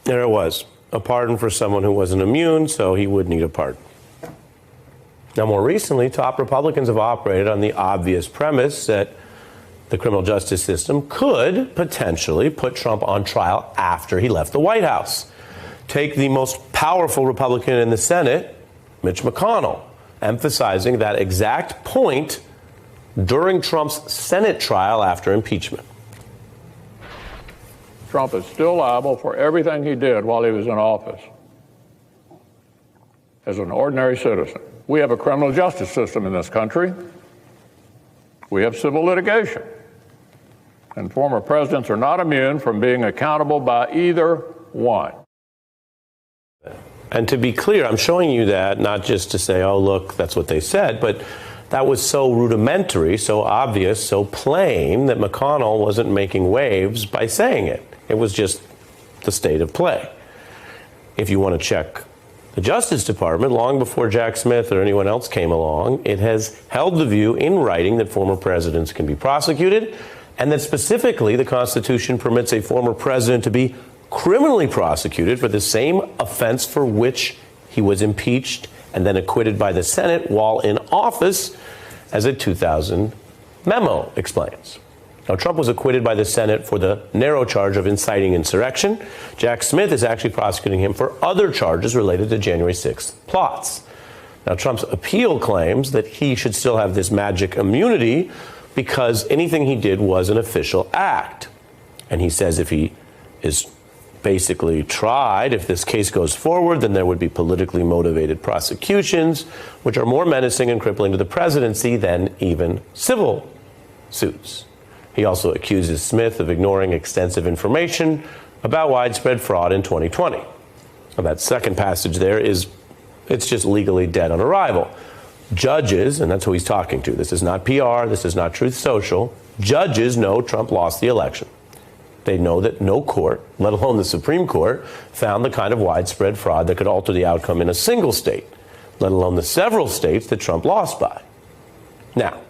There it was. A pardon for someone who wasn't immune, so he would need a pardon. Now, more recently, top Republicans have operated on the obvious premise that the criminal justice system could potentially put Trump on trial after he left the White House. Take the most powerful Republican in the Senate, Mitch McConnell, emphasizing that exact point during Trump's Senate trial after impeachment. Trump is still liable for everything he did while he was in office as an ordinary citizen. We have a criminal justice system in this country. We have civil litigation. And former presidents are not immune from being accountable by either one. And to be clear, I'm showing you that not just to say, oh, look, that's what they said, but that was so rudimentary, so obvious, so plain that McConnell wasn't making waves by saying it. It was just the state of play. If you want to check the Justice Department, long before Jack Smith or anyone else came along, it has held the view in writing that former presidents can be prosecuted, and that specifically the Constitution permits a former president to be criminally prosecuted for the same offense for which he was impeached and then acquitted by the Senate while in office, as a 2000 memo explains. Now, Trump was acquitted by the Senate for the narrow charge of inciting insurrection. Jack Smith is actually prosecuting him for other charges related to January 6th plots. Now, Trump's appeal claims that he should still have this magic immunity because anything he did was an official act. And he says if he is basically tried, if this case goes forward, then there would be politically motivated prosecutions, which are more menacing and crippling to the presidency than even civil suits. He also accuses Smith of ignoring extensive information about widespread fraud in 2020. Now, that second passage there it's just legally dead on arrival. Judges, and that's who he's talking to, this is not PR, this is not Truth Social, judges know Trump lost the election. They know that no court, let alone the Supreme Court, found the kind of widespread fraud that could alter the outcome in a single state, let alone the several states that Trump lost by. Now,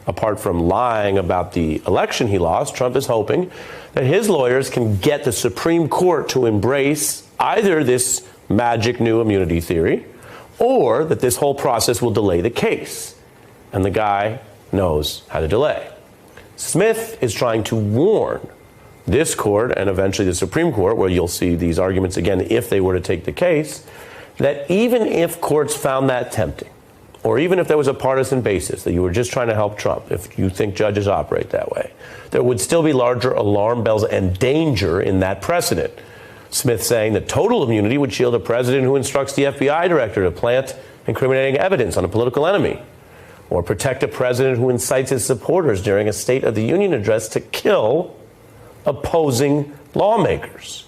apart from lying about the election he lost, Trump is hoping that his lawyers can get the Supreme Court to embrace either this magic new immunity theory or that this whole process will delay the case. And the guy knows how to delay. Smith is trying to warn this court and eventually the Supreme Court, where you'll see these arguments again if they were to take the case, that even if courts found that tempting, or even if there was a partisan basis, that you were just trying to help Trump, if you think judges operate that way, there would still be larger alarm bells and danger in that precedent. Smith saying that total immunity would shield a president who instructs the FBI director to plant incriminating evidence on a political enemy, or protect a president who incites his supporters during a State of the Union address to kill opposing lawmakers,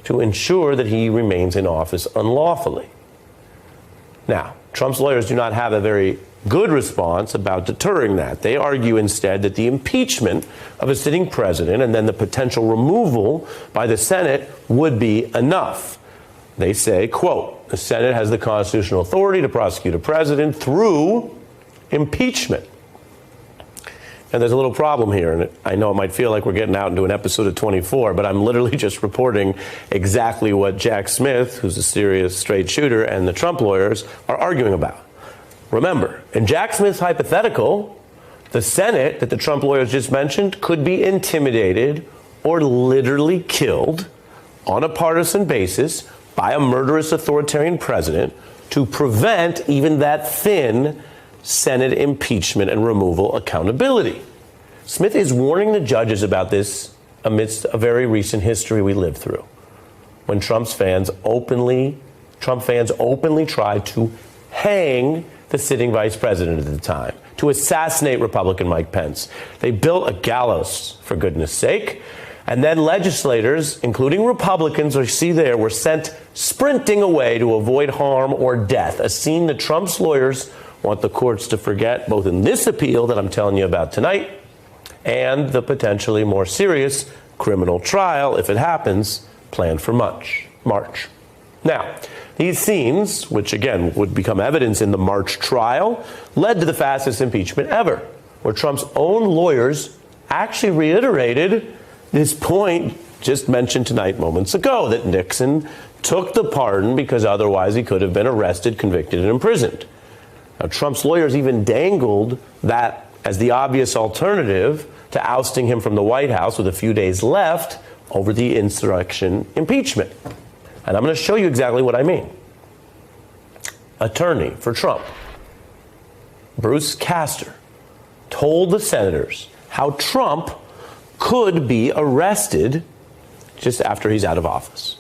to ensure that he remains in office unlawfully. Now, Trump's lawyers do not have a very good response about deterring that. They argue instead that the impeachment of a sitting president and then the potential removal by the Senate would be enough. They say, quote, the Senate has the constitutional authority to prosecute a president through impeachment. And there's a little problem here, and I know it might feel like we're getting out into an episode of 24, but I'm literally just reporting exactly what Jack Smith, who's a serious straight shooter, and the Trump lawyers are arguing about. Remember, in Jack Smith's hypothetical, the Senate that the Trump lawyers just mentioned could be intimidated or literally killed on a partisan basis by a murderous authoritarian president to prevent even that thin Senate impeachment and removal accountability. Smith is warning the judges about this amidst a very recent history we lived through, when Trump fans openly tried to hang the sitting vice president at the time, to assassinate Republican Mike Pence. They built a gallows, for goodness sake, and then legislators, including Republicans, you see there, were sent sprinting away to avoid harm or death, a scene that Trump's lawyers want the courts to forget, both in this appeal that I'm telling you about tonight and the potentially more serious criminal trial, if it happens, planned for March. Now, these scenes, which again would become evidence in the March trial, led to the fastest impeachment ever, where Trump's own lawyers actually reiterated this point just mentioned tonight moments ago that Nixon took the pardon because otherwise he could have been arrested, convicted, and imprisoned. Now, Trump's lawyers even dangled that as the obvious alternative to ousting him from the White House with a few days left over the insurrection impeachment. And I'm going to show you exactly what I mean. Attorney for Trump, Bruce Castor, told the senators how Trump could be arrested just after he's out of office.